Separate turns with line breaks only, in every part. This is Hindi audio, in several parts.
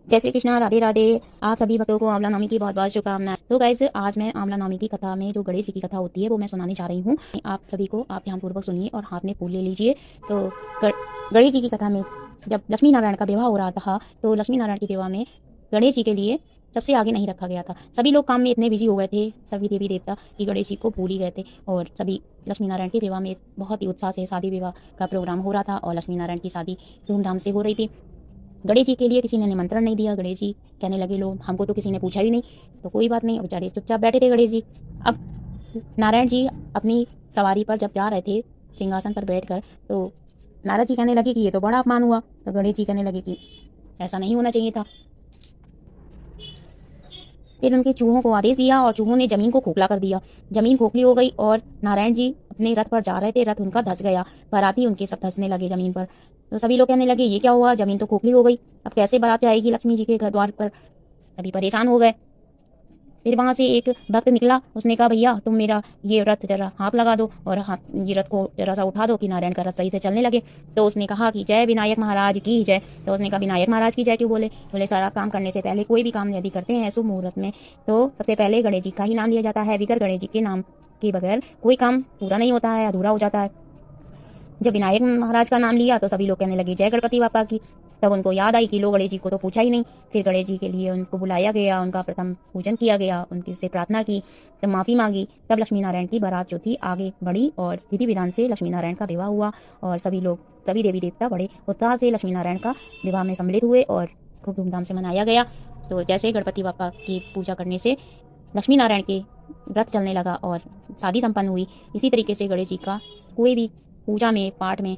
जय श्री कृष्णा, राधे राधे। आप सभी भक्तों को आंवला नवमी की बहुत बहुत शुभकामनाएं। तो गाइस, आज मैं आंवला नवमी की कथा में जो गणेश जी की कथा होती है वो मैं सुनाने जा रही हूँ। आप सभी को आप ध्यानपूर्वक सुनिए और हाथ में फूल ले लीजिए। तो गणेश जी की कथा में जब लक्ष्मी नारायण का विवाह हो रहा था तो लक्ष्मी नारायण के विवाह में गणेश जी के लिए सबसे आगे नहीं रखा गया था। सभी लोग काम में इतने बिजी हो गए थे, सभी देवी देवता, कि गणेश जी को भूल ही गए थे। और सभी लक्ष्मी नारायण के विवाह में बहुत ही उत्साह से शादी विवाह का प्रोग्राम हो रहा था और लक्ष्मी नारायण की शादी धूमधाम से हो रही थी। गणेश जी के लिए किसी ने निमंत्रण नहीं दिया। गणेश जी कहने लगे, लो हमको तो किसी ने पूछा ही नहीं, तो कोई बात नहीं। अब बेचारे चुपचाप बैठे थे गणेश जी। अब नारायण जी अपनी सवारी पर जब जा रहे थे सिंहासन पर बैठकर, तो नारद जी कहने लगे कि ये तो बड़ा अपमान हुआ। तो गणेश जी कहने लगे कि ऐसा नहीं होना चाहिए था। फिर उनके चूहों को आदेश दिया और चूहों ने जमीन को खोखला कर दिया। जमीन खोखली हो गई और नारायण जी अपने रथ पर जा रहे थे, रथ उनका धंस गया। बाराती उनके सब धंसने लगे जमीन पर। तो सभी लोग कहने लगे, ये क्या हुआ, जमीन तो खोखली हो गई, अब कैसे बारात जाएगी लक्ष्मी जी के घर द्वार पर। सभी परेशान हो गए। फिर वहां से एक भक्त निकला, उसने कहा, भैया तुम मेरा ये रथ जरा हाथ लगा दो और हाथ ये रथ को जरा सा उठा दो कि नारायण का रथ सही से चलने लगे। तो उसने कहा कि जय विनायक महाराज की जय। तो उसने कहा, विनायक महाराज की जय क्यों बोले? बोले, सारा काम करने से पहले, कोई भी काम यदि करते हैं शुभ मुहूर्त में, तो सबसे पहले गणेश जी का ही नाम लिया जाता है। बिगर गणेश जी के नाम के बगैर कोई काम पूरा नहीं होता है, अधूरा हो जाता है। जब विनायक महाराज का नाम लिया तो सभी लोग कहने लगे, जय गणपति बापा की। तब उनको याद आई कि लो, गणेश जी को तो पूछा ही नहीं। फिर गणेश जी के लिए उनको बुलाया गया, उनका प्रथम पूजन किया गया, उनकी से प्रार्थना की, तब माफी मांगी। तब लक्ष्मी नारायण की बारात जो थी आगे बढ़ी और विधि विधान से लक्ष्मी नारायण का विवाह हुआ। और सभी लोग, सभी देवी देवता बड़े उत्साह से लक्ष्मी नारायण का विवाह में सम्मिलित हुए और खूब धूमधाम से मनाया गया। तो जैसे गणपति बापा की पूजा करने से लक्ष्मी नारायण के व्रत चलने लगा और शादी संपन्न हुई, इसी तरीके से गणेश जी का कोई भी पूजा में, पाठ में,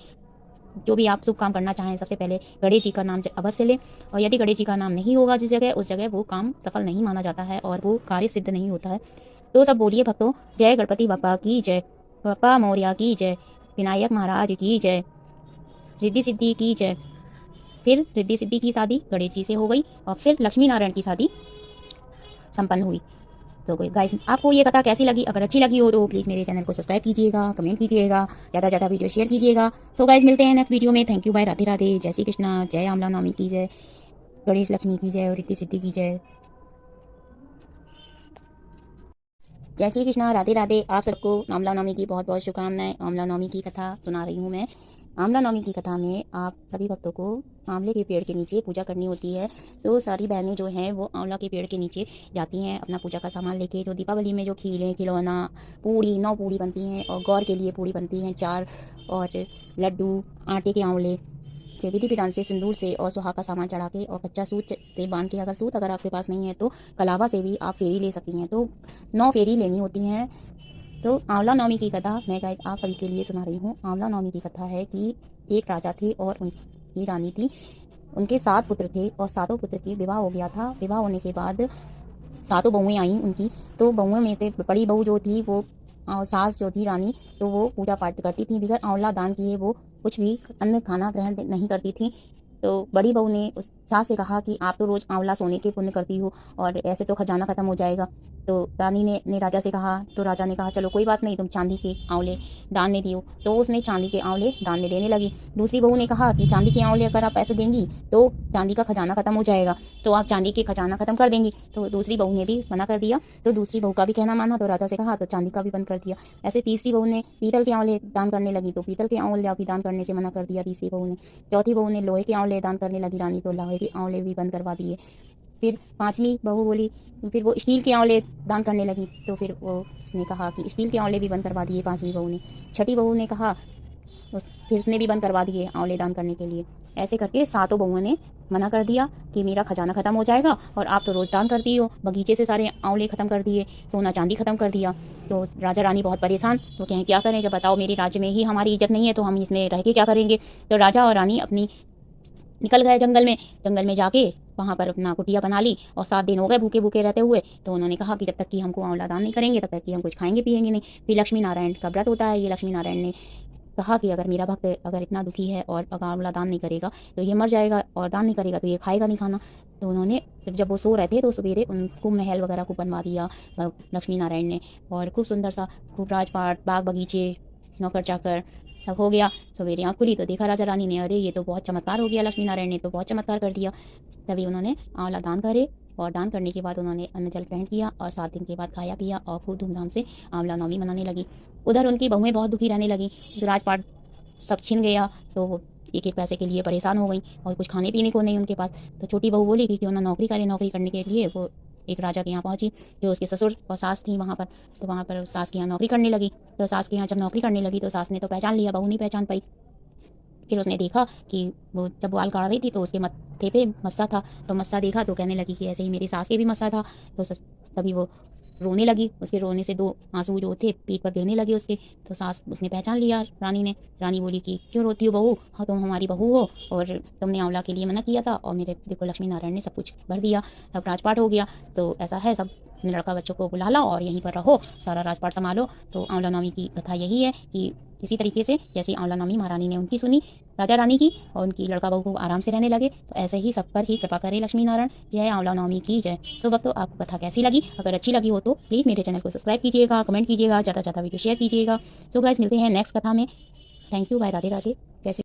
जो भी आप शुभ काम करना चाहें, सबसे पहले गणेश जी का नाम अवश्य लें। और यदि गणेश जी का नाम नहीं होगा जिस जगह, उस जगह वो काम सफल नहीं माना जाता है और वो कार्य सिद्ध नहीं होता है। तो सब बोलिए भक्तों, जय गणपति बापा की जय, बापा मौर्या की जय, विनायक महाराज की जय, रिद्धि सिद्धि की जय। फिर रिद्धि सिद्धि की शादी गणेश जी से हो गई और फिर लक्ष्मी नारायण की शादी संपन्न हुई। तो गाइस, आपको ये कथा कैसी लगी? अगर अच्छी लगी हो तो प्लीज़ मेरे चैनल को सब्सक्राइब कीजिएगा, कमेंट कीजिएगा, ज़्यादा ज़्यादा वीडियो शेयर कीजिएगा। सो गाइस, मिलते हैं नेक्स्ट वीडियो में। Thank you, bye, Radhe Radhe, जय श्री कृष्णा, जय आंवला नवमी की जय, गणेश लक्ष्मी की जय और रिद्धि सिद्धि की जय। जय श्री कृष्णा, राधे राधे। आप सबको आंवला नवमी की बहुत बहुत शुभकामनाएं। आंवला नवमी की कथा सुना रही हूँ मैं। आंवला नवमी की कथा में आप सभी भक्तों को आंवले के पेड़ के नीचे पूजा करनी होती है। तो सारी बहनें जो हैं वो आंवला के पेड़ के नीचे जाती हैं अपना पूजा का सामान लेके। जो दीपावली में जो खीले, खिलौना, पूड़ी, 9 पूड़ी बनती हैं और गौर के लिए पूड़ी बनती हैं 4, और लड्डू, आटे के आंवले से विधि विधान से सिंदूर से और सुहाग का सामान चढ़ा के और कच्चा सूत से बांध के, अगर सूत अगर आपके पास नहीं है तो कलावा से भी आप फेरी ले सकती हैं। तो 9 फेरी लेनी होती हैं। तो आंवला नवमी की कथा मैं गाइस आप सभी के लिए सुना रही हूँ। आंवला नवमी की कथा है कि एक राजा थे और उनकी रानी थी। उनके 7 पुत्र थे और 7 पुत्र की विवाह हो गया था। विवाह होने के बाद 7 बहुएं आई उनकी। तो बहुओं में से बड़ी बहू जो थी वो सास जो थी रानी, तो वो पूजा पाठ करती थी, बिगर आंवला दान किए वो कुछ भी अन्न खाना ग्रहण नहीं करती थी। तो बड़ी बहू ने उस सास से कहा कि आप तो रोज आंवला सोने के पुण्य करती हो और ऐसे तो खजाना खत्म हो जाएगा। तो रानी ने राजा से कहा, तो राजा ने कहा, चलो कोई बात नहीं, तुम चांदी के आंवले दान में दियो। तो उसने चांदी के आंवले दान में देने लगी। दूसरी बहू ने कहा कि चांदी के आंवले अगर आप पैसे देंगी तो चांदी का खजाना खत्म हो जाएगा, तो आप चांदी के खजाना खत्म कर देंगी। तो दूसरी बहू ने भी मना कर दिया। तो दूसरी बहू का भी कहना माना, तो राजा से कहा, तो चांदी का भी बंद कर दिया। ऐसे तीसरी बहू ने पीतल के आंवले दान करने लगी, तो पीतल के आंवले भी दान करने से मना कर दिया तीसरी बहू ने। चौथी बहू ने लोहे के आंवले दान करने लगी रानी, तो लोहे के आंवले भी बंद करवा दिए। फिर पांचवी बहू बोली, फिर वो स्टील के आंवले दान करने लगी, तो फिर वो उसने कहा कि स्टील के आंवले भी बंद करवा दिए पांचवी बहू ने। छठी बहू ने कहा, फिर उसने भी बंद करवा दिए आंवले दान करने के लिए। ऐसे करके 7 बहुओं ने मना कर दिया कि मेरा खजाना खत्म हो जाएगा और आप तो रोज दान करती हो। बगीचे से सारे आंवले खत्म कर दिए, सोना चांदी खत्म कर दिया। तो राजा रानी बहुत परेशान, तो कहें क्या करें, जब बताओ मेरे राज्य में ही हमारी इज्जत नहीं है तो हम इसमें रह के क्या करेंगे। तो राजा और रानी अपनी निकल गए जंगल में। जंगल में जाके वहाँ पर अपना कुटिया बना ली और 7 दिन हो गए भूखे भूखे रहते हुए। तो उन्होंने कहा कि जब तक कि हमको आंवला दान नहीं करेंगे तब तक कि हम कुछ खाएंगे पिएंगे नहीं। फिर लक्ष्मी नारायण का व्रत होता है। ये लक्ष्मी नारायण ने कहा कि अगर मेरा भक्त अगर इतना दुखी है और अगर आंवला दान नहीं करेगा तो ये मर जाएगा, और दान नहीं करेगा तो ये खाएगा नहीं खाना। तो उन्होंने फिर जब वो सो रहे थे तो सवेरे उनको महल वगैरह को बनवा दिया लक्ष्मी नारायण ने, और खूब सुंदर सा, खूब राजपाट, बाग बगीचे, नौकर चाकर, सब हो गया। सवेरे आँख खुली तो देखा राजा रानी ने, अरे ये तो बहुत चमत्कार हो गया, लक्ष्मी नारायण ने तो बहुत चमत्कार कर दिया। तभी उन्होंने आंवला दान करे और दान करने के बाद उन्होंने अन्न जल ग्रहण किया और 7 दिन के बाद खाया पिया और खूब धूमधाम से आंवला नवमी मनाने लगी। उधर उनकी बहुएं बहुत दुखी रहने लगी, राजपाट सब छिन गया तो वो एक एक पैसे के लिए परेशान हो गई और कुछ खाने पीने को नहीं उनके पास। तो छोटी बहू बोली कि क्यों ना नौकरी करे। नौकरी करने के लिए वो एक राजा के यहाँ पहुंची, जो उसके ससुर और सास थी वहाँ पर। तो वहाँ पर सास के यहाँ नौकरी करने लगी। तो सास के यहाँ जब नौकरी करने लगी तो सास ने तो पहचान लिया, बहू नहीं पहचान पाई। फिर उसने देखा कि वो जब बाल काट रही थी तो उसके मत्थे पे मस्सा था। तो मस्सा देखा तो कहने लगी कि ऐसे ही मेरी सास के भी मस्सा था। तो तभी वो रोने लगी, उसके रोने से 2 आंसू जो थे पीठ पर गिरने लगे उसके। तो सास उसने पहचान लिया रानी ने। रानी बोली कि क्यों रोती हो बहू, हाँ तुम हमारी बहू हो और तुमने आंवला के लिए मना किया था और मेरे देखो लक्ष्मी नारायण ने सब कुछ भर दिया। तब राजपाट हो गया। तो ऐसा है, सब लड़का बच्चों को बुला लो और यहीं पर रहो, सारा राजपाट संभालो। तो आंवला नवमी की कथा यही है कि इसी तरीके से जैसे आंवला नवमी महारानी ने उनकी सुनी, राजा रानी की, और उनकी लड़का बहू को आराम से रहने लगे, तो ऐसे ही सब पर ही कृपा करे लक्ष्मी नारायण। जय आंवला नवमी की जय। तो भक्तों, आपको कथा कैसी लगी? अगर अच्छी लगी हो तो प्लीज़ मेरे चैनल को सब्सक्राइब कीजिएगा, कमेंट कीजिएगा, ज़्यादा से ज़्यादा वीडियो शेयर कीजिएगा। सो गाइस, मिलते हैं नेक्स्ट कथा में। Thank you, bye, Radhe Radhe.